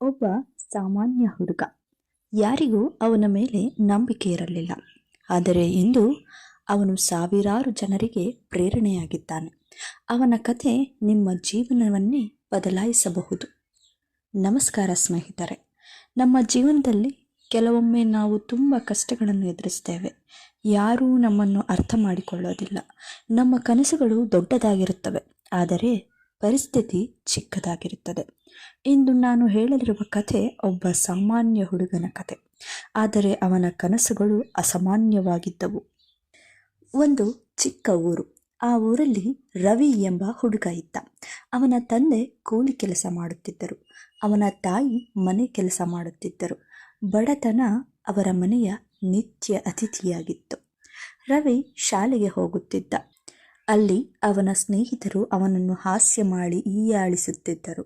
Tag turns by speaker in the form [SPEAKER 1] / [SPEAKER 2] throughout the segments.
[SPEAKER 1] ಒಬ್ಬ ಸಾಮಾನ್ಯ ಹುಡುಗ. ಯಾರಿಗೂ ಅವನ ಮೇಲೆ ನಂಬಿಕೆ ಇರಲಿಲ್ಲ. ಆದರೆ ಇಂದು ಅವನು ಸಾವಿರಾರು ಜನರಿಗೆ ಪ್ರೇರಣೆಯಾಗಿದ್ದಾನೆ. ಅವನ ಕಥೆ ನಿಮ್ಮ ಜೀವನವನ್ನೇ ಬದಲಾಯಿಸಬಹುದು. ನಮಸ್ಕಾರ ಸ್ನೇಹಿತರೆ. ನಮ್ಮ ಜೀವನದಲ್ಲಿ ಕೆಲವೊಮ್ಮೆ ನಾವು ತುಂಬ ಕಷ್ಟಗಳನ್ನು ಎದುರಿಸ್ತೇವೆ. ಯಾರೂ ನಮ್ಮನ್ನು ಅರ್ಥ ಮಾಡಿಕೊಳ್ಳೋದಿಲ್ಲ. ನಮ್ಮ ಕನಸುಗಳು ದೊಡ್ಡದಾಗಿರುತ್ತವೆ, ಆದರೆ ಪರಿಸ್ಥಿತಿ ಚಿಕ್ಕದಾಗಿರುತ್ತದೆ. ಇಂದು ನಾನು ಹೇಳಲಿರುವ ಕಥೆ ಒಬ್ಬ ಸಾಮಾನ್ಯ ಹುಡುಗನ ಕಥೆ, ಆದರೆ ಅವನ ಕನಸುಗಳು ಅಸಾಮಾನ್ಯವಾಗಿದ್ದವು. ಒಂದು ಚಿಕ್ಕ ಊರು. ಆ ಊರಲ್ಲಿ ರವಿ ಎಂಬ ಹುಡುಗ ಇದ್ದ. ಅವನ ತಂದೆ ಕೂಲಿ ಕೆಲಸ ಮಾಡುತ್ತಿದ್ದರು. ಅವನ ತಾಯಿ ಮನೆ ಕೆಲಸ ಮಾಡುತ್ತಿದ್ದರು. ಬಡತನ ಅವರ ಮನೆಯ ನಿತ್ಯ ಅತಿಥಿಯಾಗಿತ್ತು. ರವಿ ಶಾಲೆಗೆ ಹೋಗುತ್ತಿದ್ದ. ಅಲ್ಲಿ ಅವನ ಸ್ನೇಹಿತರು ಅವನನ್ನು ಹಾಸ್ಯ ಮಾಡಿ ಹೀಯಾಳಿಸುತ್ತಿದ್ದರು.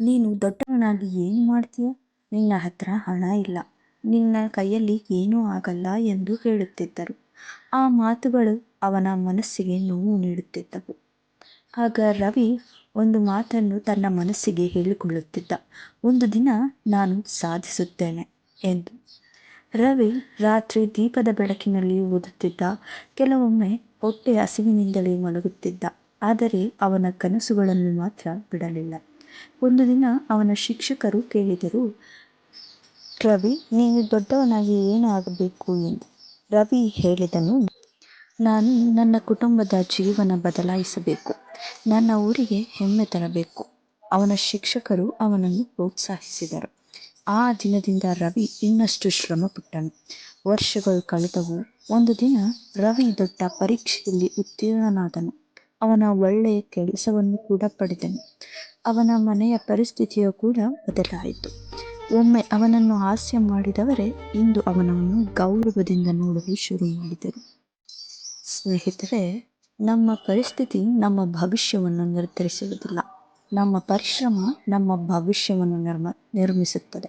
[SPEAKER 1] ನೀನು ದೊಡ್ಡವನಾಗಿ ಏನು ಮಾಡ್ತೀಯ? ನಿನ್ನ ಹತ್ರ ಹಣ ಇಲ್ಲ, ನಿನ್ನ ಕೈಯಲ್ಲಿ ಏನೂ ಆಗಲ್ಲ ಎಂದು ಹೇಳುತ್ತಿದ್ದರು. ಆ ಮಾತುಗಳು ಅವನ ಮನಸ್ಸಿಗೆ ನೋವು ನೀಡುತ್ತಿದ್ದವು. ಆಗ ರವಿ ಒಂದು ಮಾತನ್ನು ತನ್ನ ಮನಸ್ಸಿಗೆ ಹೇಳಿಕೊಳ್ಳುತ್ತಿದ್ದ, ಒಂದು ದಿನ ನಾನು ಸಾಧಿಸುತ್ತೇನೆ ಎಂದು. ರವಿ ರಾತ್ರಿ ದೀಪದ ಬೆಳಕಿನಲ್ಲಿ ಓದುತ್ತಿದ್ದ. ಕೆಲವೊಮ್ಮೆ ಹೊಟ್ಟೆ ಹಸಿವಿನಿಂದಲೇ ಮಲಗುತ್ತಿದ್ದ. ಆದರೆ ಅವನ ಕನಸುಗಳನ್ನು ಮಾತ್ರ ಬಿಡಲಿಲ್ಲ. ಒಂದು ದಿನ ಅವನ ಶಿಕ್ಷಕರು ಕೇಳಿದರು, ರವಿ, ನೀನು ದೊಡ್ಡವನಾಗಿ ಏನು ಆಗಬೇಕು ಎಂದು. ರವಿ ಹೇಳಿದನು, ನಾನು ನನ್ನ ಕುಟುಂಬದ ಜೀವನ ಬದಲಾಯಿಸಬೇಕು, ನನ್ನ ಊರಿಗೆ ಹೆಮ್ಮೆ ತರಬೇಕು. ಅವನ ಶಿಕ್ಷಕರು ಅವನನ್ನು ಪ್ರೋತ್ಸಾಹಿಸಿದರು. ಆ ದಿನದಿಂದ ರವಿ ಇನ್ನಷ್ಟು ಶ್ರಮಪಟ್ಟನು. ವರ್ಷಗಳು ಕಳೆದವು. ಒಂದು ದಿನ ರವಿ ದೊಡ್ಡ ಪರೀಕ್ಷೆಯಲ್ಲಿ ಉತ್ತೀರ್ಣನಾದನು. ಅವನ ಒಳ್ಳೆಯ ಕೆಲಸವನ್ನು ಕೂಡ ಪಡೆದನು. ಅವನ ಮನೆಯ ಪರಿಸ್ಥಿತಿಯು ಕೂಡ ಬದಲಾಯಿತು. ಒಮ್ಮೆ ಅವನನ್ನು ಹಾಸ್ಯ ಮಾಡಿದವರೇ ಇಂದು ಅವನನ್ನು ಗೌರವದಿಂದ ನೋಡಲು ಶುರು ಮಾಡಿದರು. ಸ್ನೇಹಿತರೆ, ನಮ್ಮ ಪರಿಸ್ಥಿತಿ ನಮ್ಮ ಭವಿಷ್ಯವನ್ನು ನಿರ್ಧರಿಸುವುದಿಲ್ಲ. ನಮ್ಮ ಪರಿಶ್ರಮ ನಮ್ಮ ಭವಿಷ್ಯವನ್ನು ನಿರ್ಮಿಸುತ್ತದೆ.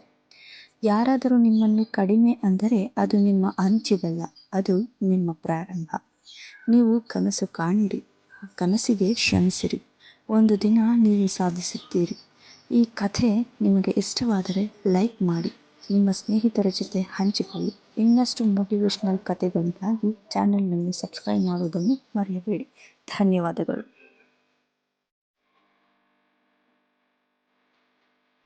[SPEAKER 1] ಯಾರಾದರೂ ನಿಮ್ಮನ್ನು ಕಡಿಮೆ ಅಂದರೆ ಅದು ನಿಮ್ಮ ಅಂತ್ಯವಲ್ಲ, ಅದು ನಿಮ್ಮ ಪ್ರಾರಂಭ. ನೀವು ಕನಸು ಕಾಣಿರಿ, ಕನಸಿಗೆ ಶ್ರಮಿಸಿರಿ. ಒಂದು ದಿನ ನೀವು ಸಾಧಿಸುತ್ತೀರಿ. ಈ ಕಥೆ ನಿಮಗೆ ಇಷ್ಟವಾದರೆ ಲೈಕ್ ಮಾಡಿ, ನಿಮ್ಮ ಸ್ನೇಹಿತರ ಜೊತೆ ಹಂಚಿಕೊಳ್ಳಿ. ಇನ್ನಷ್ಟು ಮೋಟಿವೇಶ್ನಲ್ ಕಥೆಗಳಿಗಾಗಿ ಚಾನೆಲ್ನಲ್ಲಿ ಸಬ್ಸ್ಕ್ರೈಬ್ ಮಾಡುವುದನ್ನು ಮರೆಯಬೇಡಿ. ಧನ್ಯವಾದಗಳು.